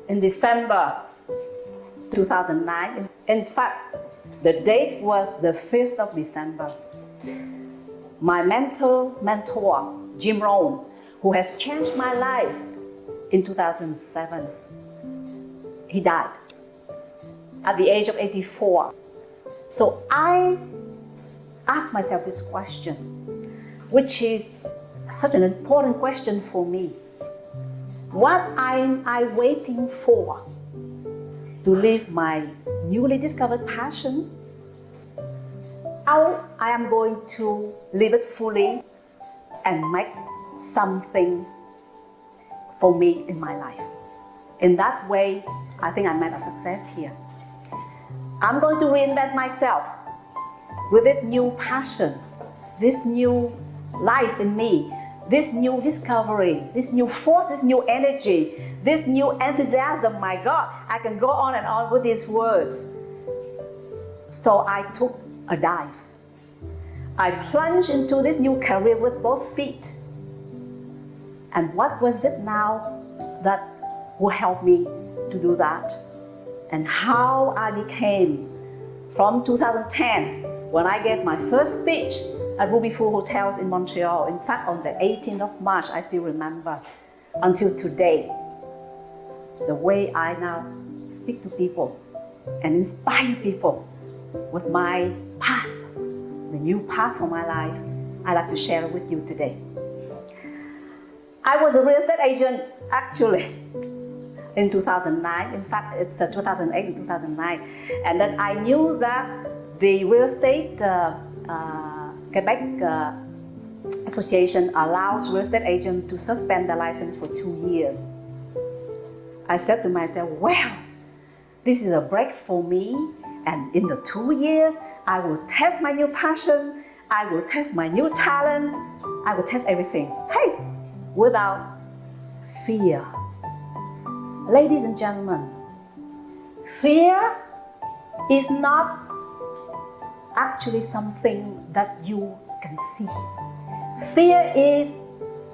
in December 2009. In fact, the date was the 5th of December. My mentor, Jim Rohn, who has changed my life in 2007, he died at the age of 84. So I asked myself this question, which is such an important question for me. What am I waiting for to live my newly discovered passion? How I am going to live it fully and make something for me in my life. In that way, I think I made a success here. I'm going to reinvent myself with this new passion, this new life in me, this new discovery, this new force, this new energy, this new enthusiasm. My God, I can go on and on with these words. So I took a dive. I plunged into this new career with both feet. And what was it now that will help me to do that? And how I became, from 2010, when I gave my first speech at Ruby Four Hotels in Montreal, in fact on the 18th of March, I still remember, until today, the way I now speak to people and inspire people with my path, the new path for my life, I'd like to share it with you today. I was a real estate agent actually in 2009. In fact, it's 2008 and 2009. And then I knew that the real estate Quebec Association allows real estate agents to suspend their license for 2 years. I said to myself, well, this is a break for me, and in the 2 years, I will test my new passion, I will test my new talent, I will test everything. Hey, without fear. Ladies and gentlemen, fear is not actually something that you can see. Fear is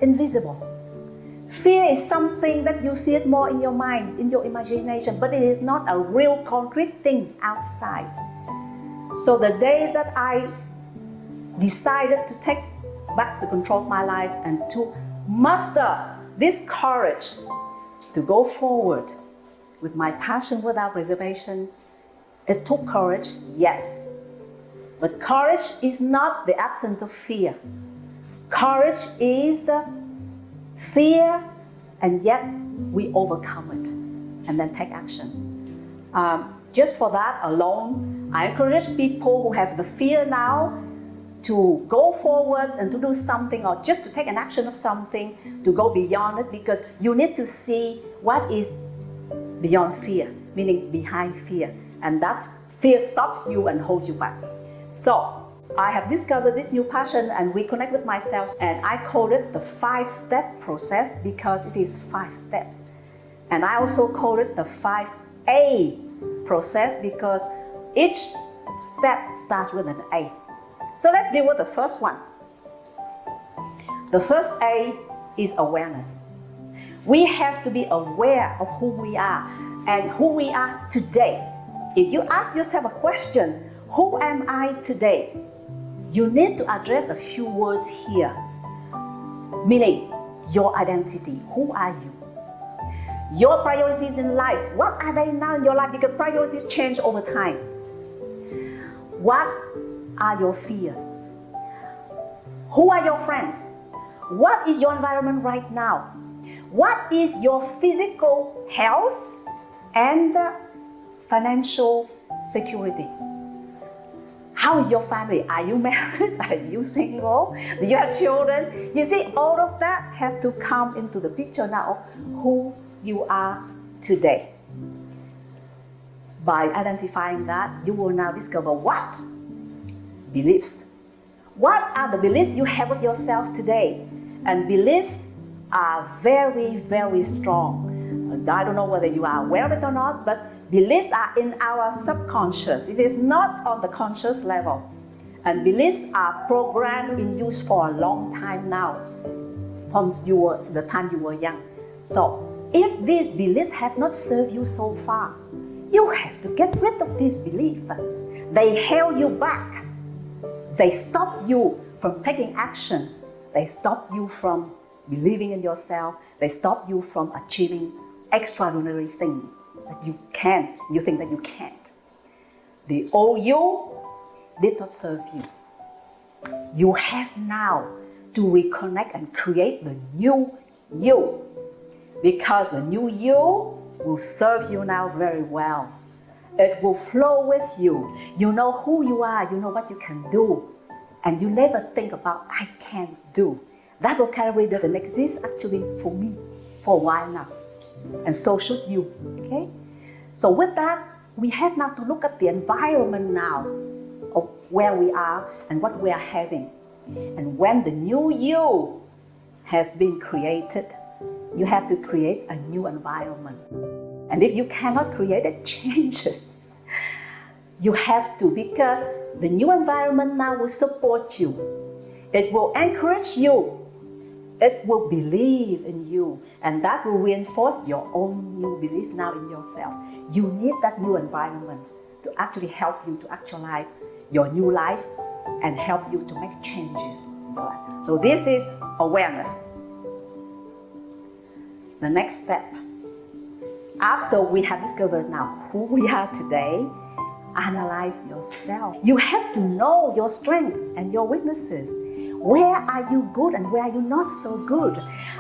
invisible. Fear is something that you see it more in your mind, in your imagination, but it is not a real concrete thing outside. So the day that I decided to take back the control of my life and to muster this courage to go forward with my passion without reservation, it took courage, yes. But courage is not the absence of fear. Courage is fear, and yet we overcome it and then take action. Just for that alone, I encourage people who have the fear now to go forward and to do something, or just to take an action of something, to go beyond it, because you need to see what is beyond fear, meaning behind fear, and that fear stops you and holds you back. So I have discovered this new passion and reconnect with myself, and I call it the 5-step process because it is 5 steps. And I also call it the 5A process because each step starts with an A. So let's deal with the first one. The first A is awareness. We have to be aware of who we are and who we are today. If you ask yourself a question, who am I today? You need to address a few words here, meaning your identity. Who are you? Your priorities in life. What are they now in your life? Because priorities change over time. What are your fears? Who are your friends? What is your environment right now? What is your physical health and financial security? How is your family? Are you married? Are you single? Do you have children? You see, all of that has to come into the picture now of who you are today. By identifying that, you will now discover what? Beliefs. What are the beliefs you have of yourself today? And beliefs are very, very strong. I don't know whether you are aware of it or not, but beliefs are in our subconscious. It is not on the conscious level. And beliefs are programmed in use for a long time now, from the time you were young. So If these beliefs have not served you so far, you have to get rid of these beliefs. They held you back. They stop you from taking action. They stop you from believing in yourself. They stop you from achieving extraordinary things that you can, you think that you can't. The old you did not serve you. You have now to reconnect and create the new you, because the new you will serve you now very well. It will flow with you. You know who you are, you know what you can do, and you never think about I can't do. That vocabulary doesn't exist actually for me for a while now, and so should you. Okay? So with that, we have now to look at the environment now of where we are and what we are having. And when the new you has been created, you have to create a new environment. And if you cannot create it, change it. You have to, because the new environment now will support you. It will encourage you. It will believe in you. And that will reinforce your own new belief now in yourself. You need that new environment to actually help you to actualize your new life and help you to make changes in your life. So this is awareness. The next step, after we have discovered now who we are today, analyze yourself. You have to know your strengths and your weaknesses. Where are you good and where are you not so good?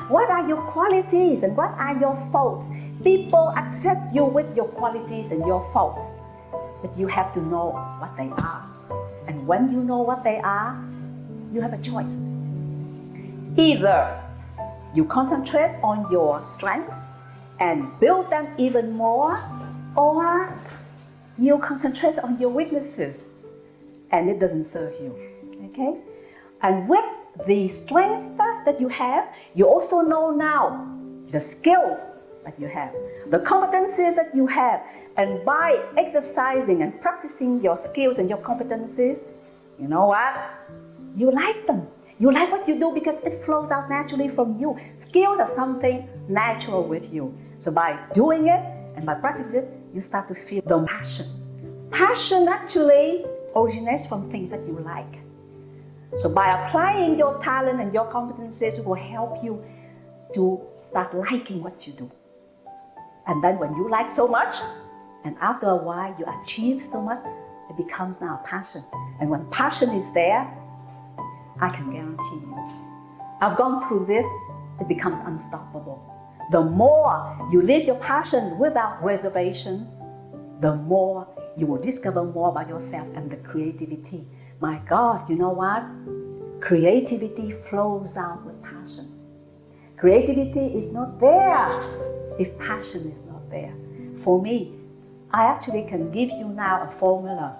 What are your qualities and what are your faults? People accept you with your qualities and your faults, but you have to know what they are. And when you know what they are, you have a choice. Either you concentrate on your strengths and build them even more, or you concentrate on your weaknesses and it doesn't serve you. Okay? And with the strength that you have, you also know now the skills that you have, the competencies that you have. And by exercising and practicing your skills and your competencies, you know what? You like them. You like what you do because it flows out naturally from you. Skills are something natural with you. So by doing it and by practicing it, you start to feel the passion. Passion actually originates from things that you like. So by applying your talent and your competencies, it will help you to start liking what you do. And then when you like so much, and after a while you achieve so much, it becomes now passion. And when passion is there, I can guarantee you, I've gone through this, it becomes unstoppable. The more you live your passion without reservation, the more you will discover more about yourself and the creativity. My God, you know what? Creativity flows out with passion. Creativity is not there if passion is not there. For me, I actually can give you now a formula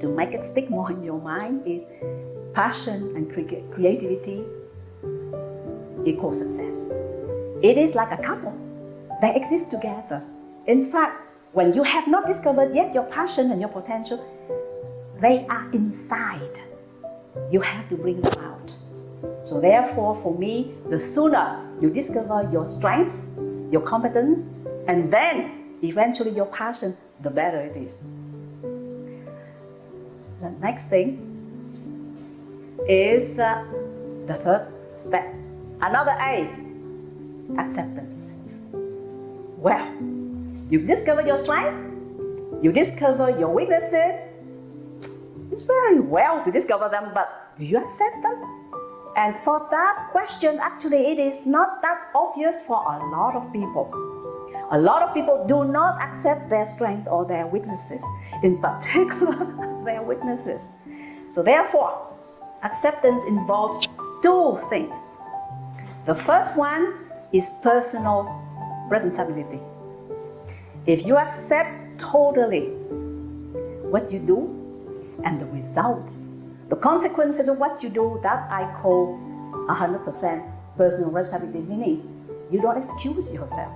to make it stick more in your mind is passion and creativity equals success. It is like a couple. They exist together. In fact, when you have not discovered yet your passion and your potential, they are inside. You have to bring them out. So therefore, for me, the sooner you discover your strengths, your competence, and then eventually your passion, the better it is. The next thing is the third step. Another A, acceptance. Well, you discover your strength, you discover your weaknesses. It's very well to discover them, but do you accept them? And for that question, actually, it is not that obvious for a lot of people. A lot of people do not accept their strength or their weaknesses, in particular, their weaknesses. So therefore, acceptance involves two things. The first one is personal responsibility. If you accept totally what you do and the results, the consequences of what you do, that I call 100% personal responsibility, meaning you don't excuse yourself.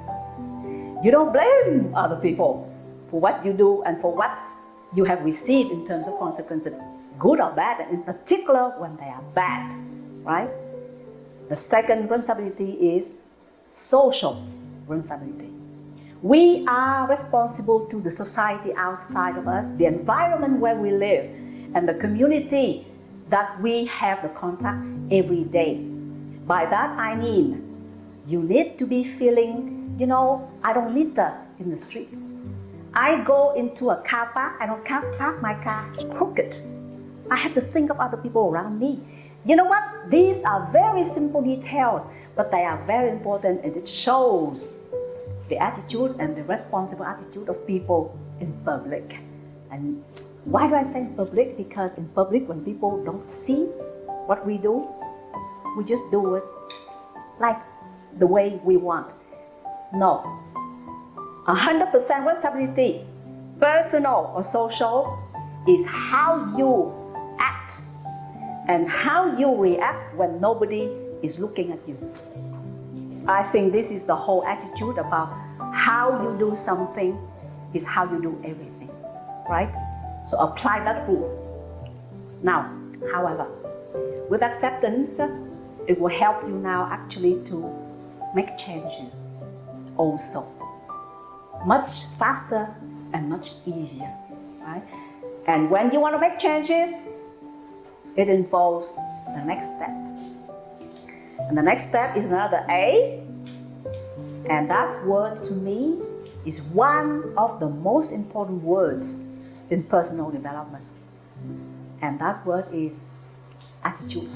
You don't blame other people for what you do and for what you have received in terms of consequences, good or bad, and in particular when they are bad, right? The second responsibility is social responsibility. We are responsible to the society outside of us, the environment where we live, and the community that we have the contact every day. By that I mean, you need to be feeling, I don't litter in the streets. I go into a car park, I don't park my car crooked. I have to think of other people around me. You know what? These are very simple details, but they are very important, and it shows the attitude and the responsible attitude of people in public. And why do I say in public? Because in public, when people don't see what we do, we just do it like the way we want. No. 100% responsibility, personal or social, is how you act and how you react when nobody is looking at you. I think this is the whole attitude about how you do something is how you do everything, right? So apply that rule. Now, however, with acceptance, it will help you now actually to make changes also. Much faster and much easier, right? And when you want to make changes, it involves the next step. And the next step is another A. And that word to me is one of the most important words in personal development. And that word is attitude.